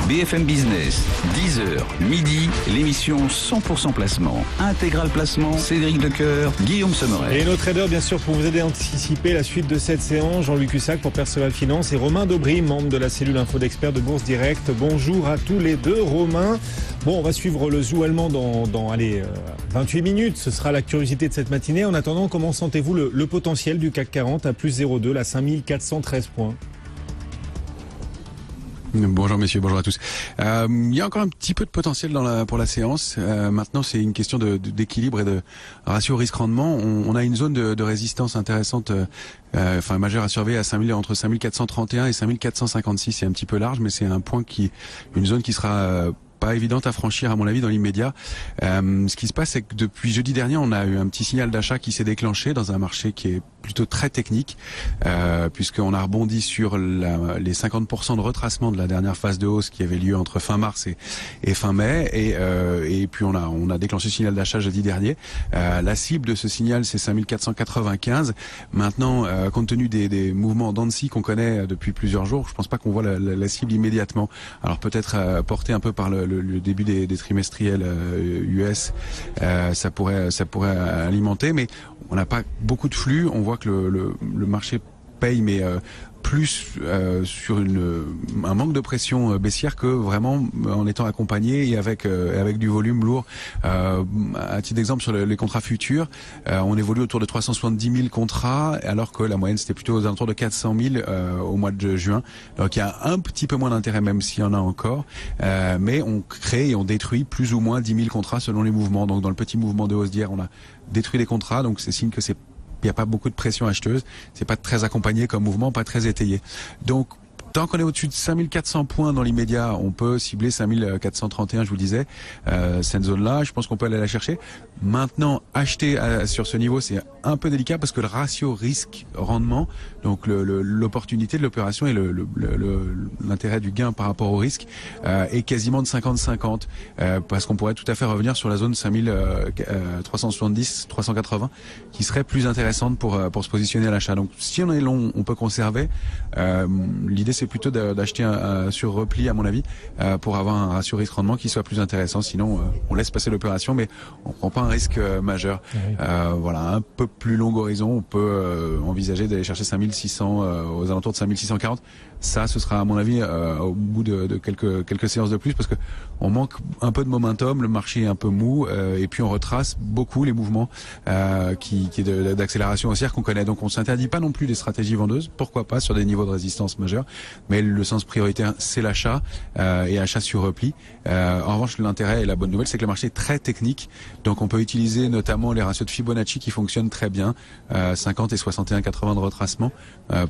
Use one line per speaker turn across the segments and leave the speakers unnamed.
BFM Business, 10h, midi, l'émission 100% placement. Intégral placement, Cédric Decoeur, Guillaume Sommeret.
Et nos traders, bien sûr, pour vous aider à anticiper la suite de cette séance, Jean-Luc Hussac pour Perceval Finance et Romain Daubry, membre de la cellule info d'experts de Bourse Direct. Bonjour à tous les deux. Romain, bon, on va suivre le zoo allemand dans 28 minutes. Ce sera la curiosité de cette matinée. En attendant, comment sentez-vous le potentiel du CAC 40 à plus 0,2, la 5413 points?
Bonjour messieurs, bonjour à tous. Il y a encore un petit peu de potentiel pour la séance. Maintenant, c'est une question d'équilibre et de ratio risque-rendement. On a une zone de résistance intéressante, majeure à surveiller entre 5431 et 5456. C'est un petit peu large, mais c'est une zone qui sera pas évidente à franchir à mon avis dans l'immédiat. Ce qui se passe, c'est que depuis jeudi dernier, on a eu un petit signal d'achat qui s'est déclenché dans un marché qui est plutôt très technique, puisqu'on a rebondi sur les 50% de retracement de la dernière phase de hausse qui avait lieu entre fin mars et fin mai, et puis on a déclenché le signal d'achat jeudi dernier. La cible de ce signal, c'est 5495. Maintenant, compte tenu des mouvements d'Annecy qu'on connaît depuis plusieurs jours, je pense pas qu'on voit la cible immédiatement. Alors peut-être porté un peu par le début des trimestriels US, ça pourrait alimenter, mais on n'a pas beaucoup de flux. On voit que le marché paye, mais plus sur un manque de pression baissière que vraiment en étant accompagné et avec du volume lourd. À titre d'exemple, sur les contrats futurs, on évolue autour de 370 000 contrats, alors que la moyenne c'était plutôt aux alentours de 400 000 au mois de juin. Donc il y a un petit peu moins d'intérêt, même s'il y en a encore, mais on crée et on détruit plus ou moins 10 000 contrats selon les mouvements. Donc dans le petit mouvement de hausse d'hier, on a détruit des contrats, donc c'est signe que il n'y a pas beaucoup de pression acheteuse, c'est pas très accompagné comme mouvement, pas très étayé. Donc, tant qu'on est au-dessus de 5400 points dans l'immédiat, on peut cibler 5431, je vous disais, cette zone-là, je pense qu'on peut aller la chercher. Maintenant, acheter sur ce niveau, c'est un peu délicat parce que le ratio risque-rendement, donc l'opportunité de l'opération et l'intérêt du gain par rapport au risque, est quasiment de 50-50, parce qu'on pourrait tout à fait revenir sur la zone 5370, 380, qui serait plus intéressante pour se positionner à l'achat. Donc, si on est long, on peut conserver. L'idée, c'est plutôt d'acheter sur repli, à mon avis, pour avoir un ratio risque-rendement qui soit plus intéressant. Sinon, on laisse passer l'opération, mais on prend pas un risque majeur. Oui. Voilà, un peu plus long horizon, on peut envisager d'aller chercher 5600 aux alentours de 5640. Ça, ce sera à mon avis au bout de quelques séances de plus, parce que on manque un peu de momentum, le marché est un peu mou, et puis on retrace beaucoup les mouvements qui est d'accélération haussière qu'on connaît. Donc on s'interdit pas non plus des stratégies vendeuses, pourquoi pas sur des niveaux de résistance majeurs, mais le sens prioritaire c'est l'achat et achat sur repli. En revanche, l'intérêt et la bonne nouvelle, c'est que le marché est très technique, donc on peut utiliser notamment les ratios de Fibonacci qui fonctionnent très bien, 50 et 61,80 de retracement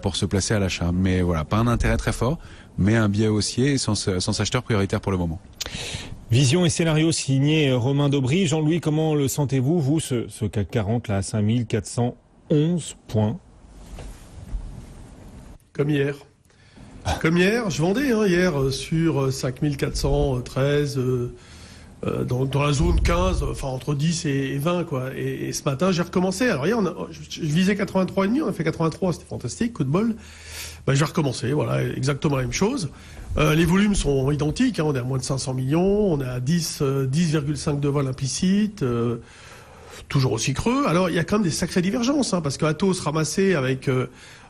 pour se placer à l'achat. Mais voilà, pas un intérêt très fort, mais un biais haussier sans acheteur prioritaire pour le moment.
Vision et scénario signé Romain Daubry. Jean-Louis, comment le sentez-vous, vous, ce CAC 40 là, à 5411 points?
Comme hier. Comme hier, je vendais hier sur 5413 dans la zone 15, enfin entre 10 et 20 quoi. Et ce matin, j'ai recommencé. Alors hier, je visais 83,5, on a fait 83, c'était fantastique, coup de bol. Ben, j'ai recommencé, voilà, exactement la même chose. Les volumes sont identiques, on est à moins de 500 millions, on est à 10,5 de vol implicite, toujours aussi creux. Alors il y a quand même des sacrées divergences, parce que Atos ramassé avec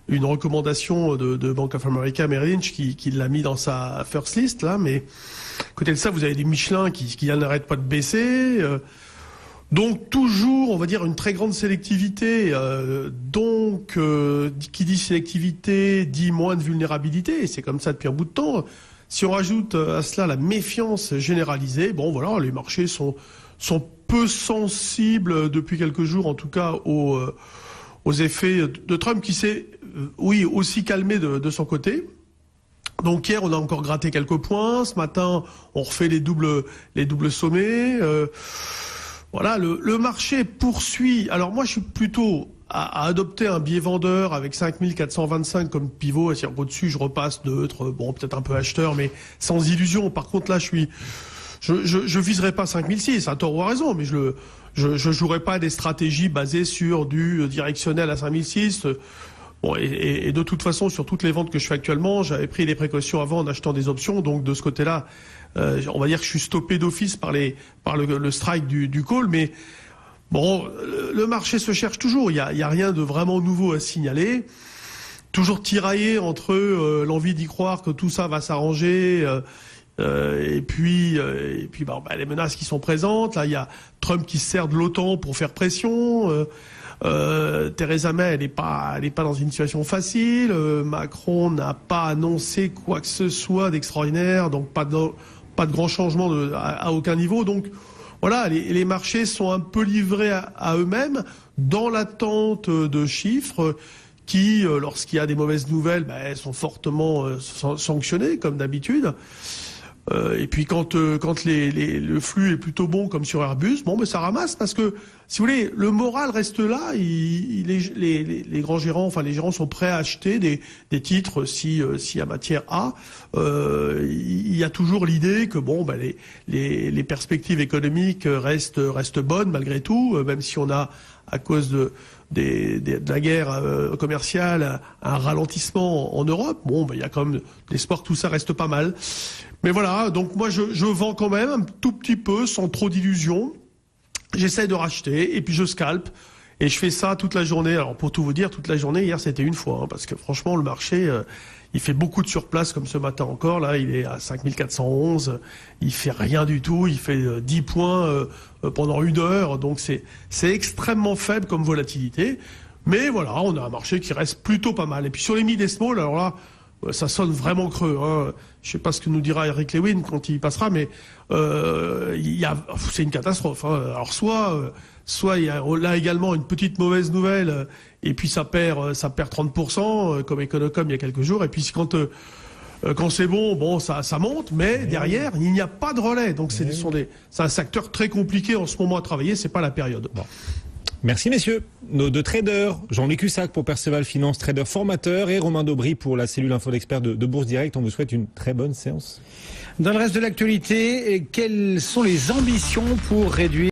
une recommandation de Bank of America, Merrill Lynch, qui l'a mis dans sa first list, là, mais à côté de ça, vous avez des Michelin qui n'arrêtent pas de baisser. Donc toujours, on va dire, une très grande sélectivité. Qui dit sélectivité dit moins de vulnérabilité, et c'est comme ça depuis un bout de temps. Si on rajoute à cela la méfiance généralisée, bon voilà, les marchés sont peu sensibles depuis quelques jours, en tout cas aux effets de Trump, qui s'est, aussi calmé de son côté. Donc hier, on a encore gratté quelques points. Ce matin, on refait les doubles sommets. Voilà, le marché poursuit. Alors moi, je suis plutôt à adopter un biais vendeur avec 5425 comme pivot. Et si au-dessus, je repasse neutre, bon, peut-être un peu acheteur, mais sans illusion. Par contre, là, je viserai pas 5006, à tort ou à raison, mais je jouerai pas des stratégies basées sur du directionnel à 5006. Bon, et de toute façon, sur toutes les ventes que je fais actuellement, j'avais pris des précautions avant en achetant des options. Donc de ce côté-là, on va dire que je suis stoppé d'office par le strike du call. Mais bon, le marché se cherche toujours. Il y a rien de vraiment nouveau à signaler. Toujours tiraillé entre l'envie d'y croire que tout ça va s'arranger. Et puis les menaces qui sont présentes. Là, il y a Trump qui se sert de l'OTAN pour faire pression. Theresa May, elle n'est pas dans une situation facile. Macron n'a pas annoncé quoi que ce soit d'extraordinaire, donc pas de grands changements à aucun niveau. Donc voilà, les marchés sont un peu livrés à eux-mêmes dans l'attente de chiffres qui, lorsqu'il y a des mauvaises nouvelles, sont fortement sanctionnés comme d'habitude. Et puis quand le flux est plutôt bon comme sur Airbus, ça ramasse parce que si vous voulez, le moral reste là. Les grands gérants, enfin les gérants sont prêts à acheter des titres si y a matière à. Il y a toujours l'idée que les perspectives économiques restent bonnes malgré tout, même si on a à cause de la guerre commerciale un ralentissement en Europe. Il y a quand même l'espoir que tout ça reste pas mal. Mais voilà, donc moi je vends quand même un tout petit peu, sans trop d'illusions. J'essaie de racheter et puis je scalpe. Et je fais ça toute la journée. Alors pour tout vous dire, toute la journée, hier c'était une fois. Parce que franchement, le marché, il fait beaucoup de surplace comme ce matin encore. Là, il est à 5411. Il fait rien du tout. Il fait 10 points pendant 1 heure. Donc c'est extrêmement faible comme volatilité. Mais voilà, on a un marché qui reste plutôt pas mal. Et puis sur les mid et small, alors là, ça sonne vraiment creux. Je sais pas ce que nous dira Eric Lewin quand il passera, mais c'est une catastrophe. Alors soit il y a là également une petite mauvaise nouvelle et puis ça perd 30% comme Econocom il y a quelques jours. Et puis quand c'est bon, ça monte, mais derrière il n'y a pas de relais. Donc c'est un secteur très compliqué en ce moment à travailler. C'est pas la période.
Bon. Merci messieurs. Nos deux traders, Jean-Luc Cussac pour Perceval Finance, trader formateur, et Romain Daubry pour la cellule info d'experts de Bourse Direct. On vous souhaite une très bonne séance.
Dans le reste de l'actualité, quelles sont les ambitions pour réduire